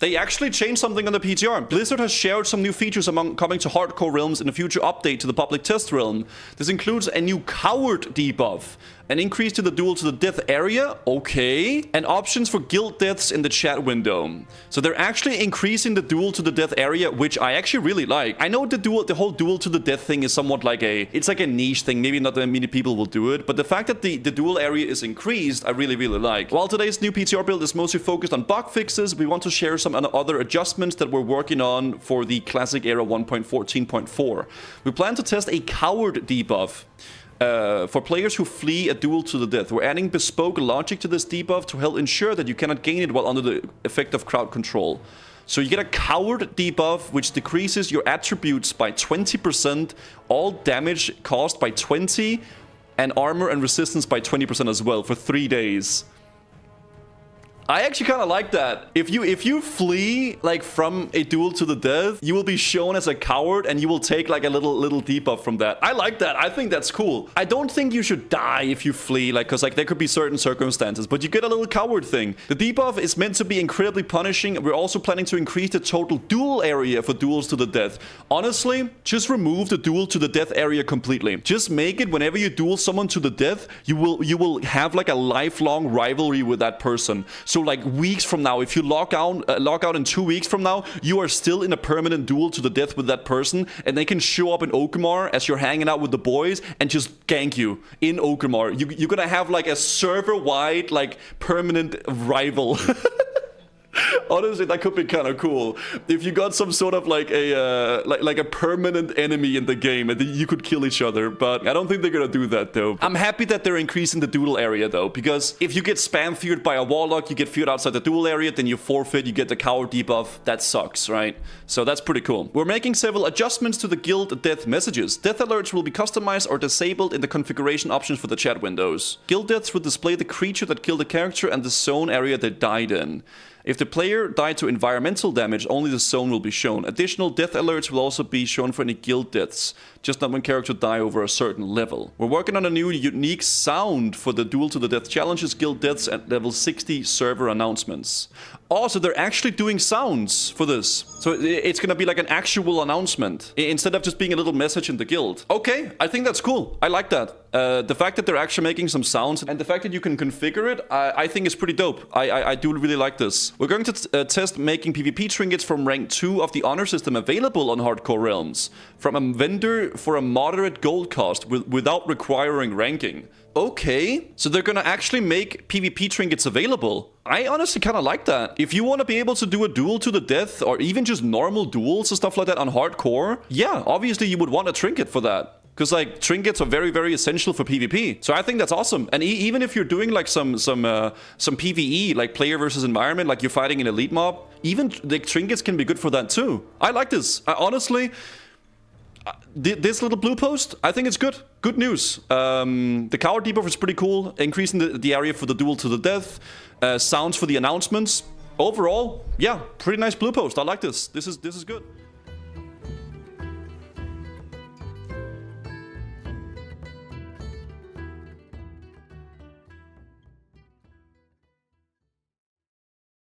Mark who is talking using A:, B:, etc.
A: They actually changed something on the PTR. Blizzard has shared some new features among coming to hardcore realms in a future update to the public test realm. This includes a new coward debuff, an increase to the duel to the death area, okay, and options for guild deaths in the chat window. So they're actually increasing the duel to the death area, which I actually really like. I know the whole duel to the death thing is somewhat like it's like a niche thing. Maybe not that many people will do it, but the fact that the duel area is increased, I really like. While today's new PTR build is mostly focused on bug fixes, we want to share some other adjustments that we're working on for the classic era 1.14.4. We plan to test a coward debuff. For players who flee a duel to the death. We're adding bespoke logic to this debuff to help ensure that you cannot gain it while under the effect of crowd control. So you get a coward debuff, which decreases your attributes by 20%, all damage caused by 20, and armor and resistance by 20% as well for 3 days. I actually kind of like that. If you flee like from a duel to the death, you will be shown as a coward and you will take like a little debuff from that. I like that. I think that's cool. I don't think you should die if you flee, like, because like there could be certain circumstances, but you get a little coward thing. The debuff is meant to be incredibly punishing. We're also planning to increase the total duel area for duels to the death. Honestly, just remove the duel to the death area completely. Just make it whenever you duel someone to the death, you will have like a lifelong rivalry with that person. So like weeks from now, if you log out in 2 weeks from now, you are still in a permanent duel to the death with that person, and they can show up in Orgrimmar as you're hanging out with the boys and just gank you in Orgrimmar. You're gonna have like a server-wide, like, permanent rival. Honestly, that could be kind of cool if you got some sort of like a permanent enemy in the game and you could kill each other. But I don't think they're gonna do that though. I'm happy that they're increasing the duel area though, because if you get spam feared by a warlock, you get feared outside the duel area, then you forfeit, you get the coward debuff. That sucks, right? So that's pretty cool. We're making several adjustments to the guild death messages. Death alerts will be customized or disabled in the configuration options for the chat windows. Guild deaths will display the creature that killed the character and the zone area they died in. If the player died to environmental damage, only the zone will be shown. Additional death alerts will also be shown for any guild deaths, just not when characters die over a certain level. We're working on a new unique sound for the Duel to the Death challenges, guild deaths, and level 60 server announcements. Also, they're actually doing sounds for this. So it's gonna be like an actual announcement, instead of just being a little message in the guild. Okay, I think that's cool. I like that. The fact that they're actually making some sounds, and the fact that you can configure it, I think is pretty dope. I do really like this. We're going to test making PvP trinkets from rank 2 of the honor system available on hardcore realms from a vendor for a moderate gold cost without requiring ranking. Okay, so they're gonna actually make PvP trinkets available. I honestly kind of like that. If you want to be able to do a duel to the death, or even just normal duels and stuff like that on hardcore, yeah, obviously you would want a trinket for that. Because like trinkets are very essential for PvP. So I think that's awesome. And even if you're doing like some PvE, like player versus environment, like you're fighting an elite mob, even the trinkets can be good for that too. I like this. Honestly, this little blue post, I think it's good. Good news. The coward debuff is pretty cool. Increasing the area for the duel to the death. Sounds for the announcements. Overall, yeah, pretty nice blue post. I like this. This is good.